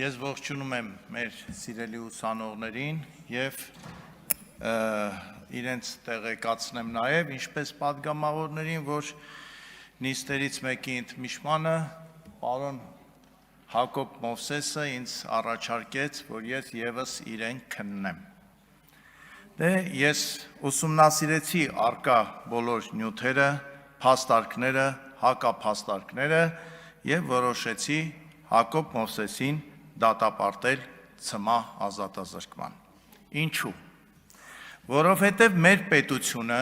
Ես ողջունում եմ մեր սիրելի ուսանողներին և իրենց տեղեկացնեմ նաև, ինչպես պատգամավորներին, որ նիստերից մեկի ընդմիջմանը պարոն Հակոբ Մովսեսը ինձ առաջարկեց, որ ես ևս իրեն քննեմ։ Ես ուսումնասիրեցի առկա բոլոր նյութերը, փաստարկները, հակափաստարկները և որոշեցի Հակոբ Մովսեսին դատապարտել ցմահ ազատազրկման։ Ինչու՞։ Որովհետև մեր պետությունը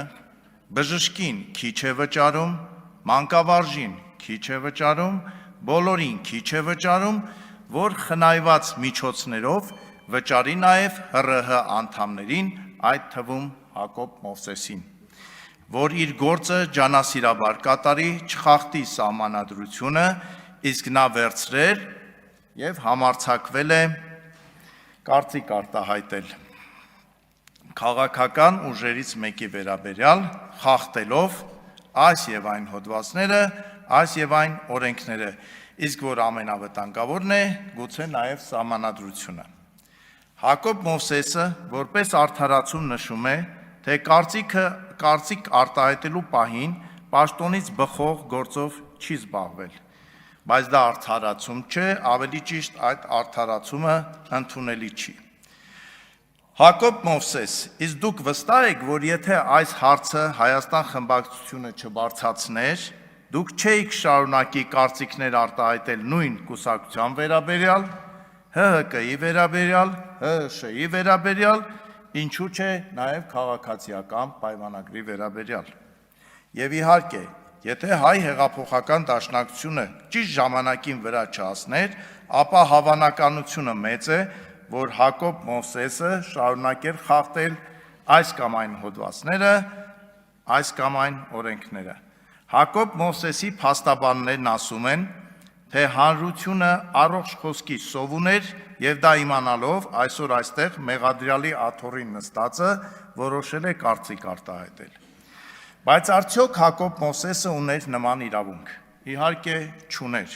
բժշկին քիչ է վճարում, մանկավարժին քիչ է վճարում, բոլորին քիչ է վճարում, որ խնայված միջոցներով վճարի նաև ՀՌՀ անդամներին, այդ թվում Հակոբ Մովսեսին, որ իր գործը ջանասիրաբար կատարի, չխախտի սահմանադրությունը, իսկ նա վերցրել և համարձակվել է կարծիք արտահայտել քաղաքական ուժերից մեկի վերաբերյալ, խախտելով այս և այն հոդվածները, այս և այն օրենքները, իսկ որ ամենավտանգավորն է, գուցե նաև սահմանադրությունը։ Հակոբ Մովսեսը որպես արդարացում նշում է, թե կարծիք արտահայտելու պահին պաշտոնից բխող գործով չի զբաղվել, բայց դա արդարացում չէ, ավելի ճիշտ այդ արդարացումը ընդունելի չի։ Հակոբ Մովսես, իսկ դուք վստահ եք, որ եթե այս հարցը Հայաստան խմբակցությունը չբարձրացներ, դուք չէիք շարունակի կարծիքներ արտահայտել նույն կուսակցության վերաբերյալ, ՀՀԿ-ի վերաբերյալ, ՀՀՇ-ի վերաբերյալ, ինչու չէ նաև քաղաքացիական պայմանագրի վերաբերյալ։ Եվ իհարկե, եթե հայ հեղափոխական դաշնակցությունը ճիշտ ժամանակին վրա չհասներ, ապա հավանականությունը մեծ է, որ Հակոբ Մովսեսը շարունակեր խախտել այս կամ այն հոդվածները, այս կամ այն օրենքները։ Հակոբ Մովսեսի փաստաբաններն ասում են, թե հանրությունը առողջ խոսքի սով ուներ և դա իմանալով այսօր այստեղ մեղադրյալի աթոռին նստածը որոշել է կարծիք արտահայտել։ Բայց արդյոք Հակոբ Մովսեսը ուներ նման իրավունք։ Իհարկե չուներ,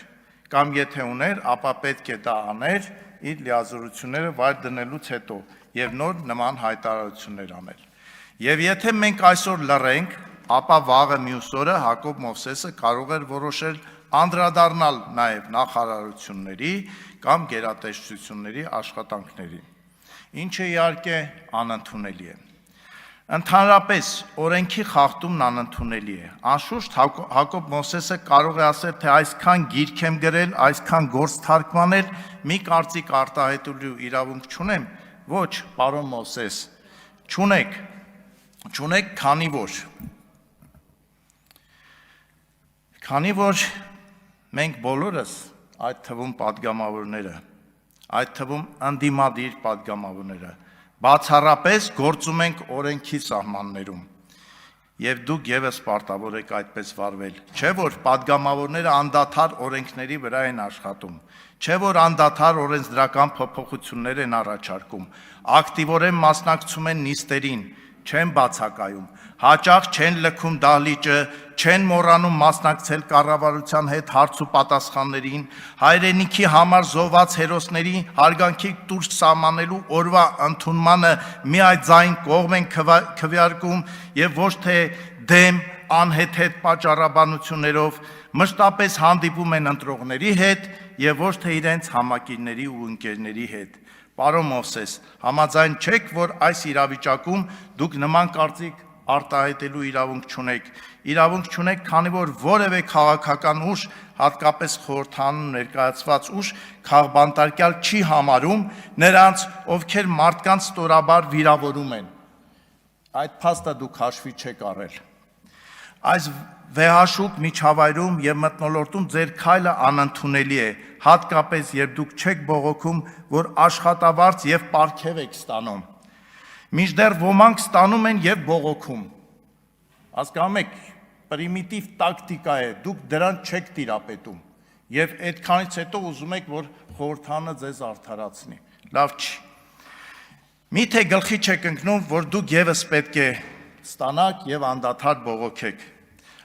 կամ եթե ուներ, ապա պետք է դա աներ իր լիազորությունները վայր դնելուց հետո և նոր նման հայտարարություններ աներ։ Եվ եթե մենք այսօր լռենք, ապա վաղը մյուս օրը Հակոբ Մովսեսը կարող էր որոշել անդրադառնալ նաև նախարարությունների կամ գերատեսչությունների աշխատանքներին, ինչը իհարկե անընդունելի է։ Ընդհանրապես օրենքի խախտումն անընդունելի է։ Անշուշտ Հակոբ Մովսեսը կարող է ասել, թե այսքան գիրք եմ գրել, այսքան գործ թարգմանել, մի կարծիք արտահայտելու իրավունք չունեմ։ Ոչ, պարոն Մովսես, չունեք, քանի որ մենք բոլորս, այդ թվում պատգամավորները, այդ թվում ընդդիմադիր պատգամավորները, բացառապես գործում ենք օրենքի սահմաններում և դուք ևս պարտավոր եք այդպես վարվել, չէ որ պատգամավորները անդադար օրենքների վրա են աշխատում, չէ որ անդադար օրենսդրական փոփոխություններ են առաջարկում, ակտիվորեն մասնակցում են նիստերին, չեն բացակայում, հաճախ չեն լքում դահլիճը, չեն մոռանում մասնակցել կառավարության հետ հարց ու պատասխաններին, հայրենիքի համար զոհված հերոսների հարգանքի տույժ սահմանելու օրվա ընդունմանը միաձայն կողմ են քվեարկում և ոչ թե դեմ անհեթեթ պատճառաբանություններով, մշտապես հանդիպում են ընտրողների հետ և ոչ թե իրենց համակիրների ու ընկերների հետ։ Պարոն Մովսես, համաձայն չեք, որ այս իրավիճակում դուք նման կարծիք արտահայտելու իրավունք չունեք, քանի որ որևէ քաղաքական ուժ, հատկապես խորհրդանում ներկայացված ուժ, քաղբանտարկյալ չի համարում նրանց, ովքեր մարդկանց ստորաբար վիրավորում են։ Այդ փաստը դուք հաշվի չեք առել։ Այս վեհաշուկ միջավայրում և մթնոլորտում ձեր քայլը անընդունելի է, հատկապես երբ դուք չեք բողոքում, որ աշխատավարձ և պարգև եք ստանում։ Մինչդեռ ոմանք ստանում են և բողոքում։ Հասկանում եք, պրիմիտիվ տակտիկա է, դուք դրան չեք տիրապետում և այդքանից հետո ուզում եք, որ խորհրդանը ձեզ արդարացնի։ Լավ չի։ Միթե գլխի չեք ընկնում, որ դուք ևս պետք է ստանաք և անդադար բողոքեք։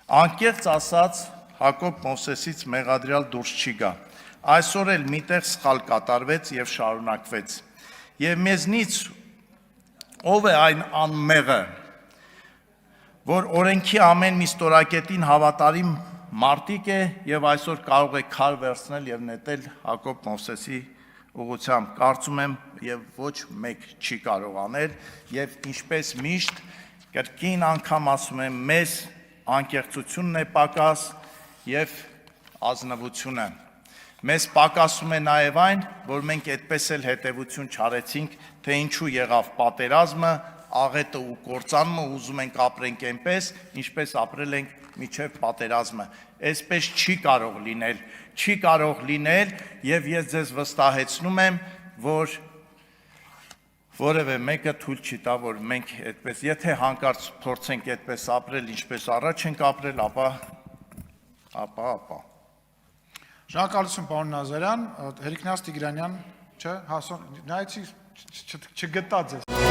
Անկեղծ ասած, Հակոբ Մովսեսից մեղադրյալ դուրս չի գա։ Այսօր էլ միտեղ սխալ կատարվեց եւ շարունակվեց։ Եվ մեզնից ով է այն անմեղը, որ օրենքի ամեն մի ստորակետին հավատարիմ մարտիկ է եւ այսօր կարող է քար վերցնել եւ նետել Հակոբ Մովսեսի ուղղությամբ։ Կարծում եմ եւ ոչ մեկ չի կարող անել եւ ինչպես միշտ կրկին անգամ ասում եմ, մեզ անկեղծությունն է պակաս եւ ազնվությունը։ Մեզ պակասում է նաեւ այն, որ մենք այդպես էլ հետևություն չարեցինք, թե ինչու եղավ պատերազմը, աղետը ու կործանումը, ուզում ենք ապրենք այնպես, ինչպես ապրել ենք մինչև պատերազմը։ Այսպես չի կարող լինել եւ ես ձեզ վստահեցնում եմ, որ որևէ մեկը թույլ չի տա, որ մենք այդպես, եթե հանկարծ փորձենք այդպես ապրել, ինչպես առաջ ենք ապրել, ապա Շնորհակալություն պարոն Նազարյան, Հերիկնաս Տիգրանյան, չէ, Հասոն, նայեցի չգտա ձեզ։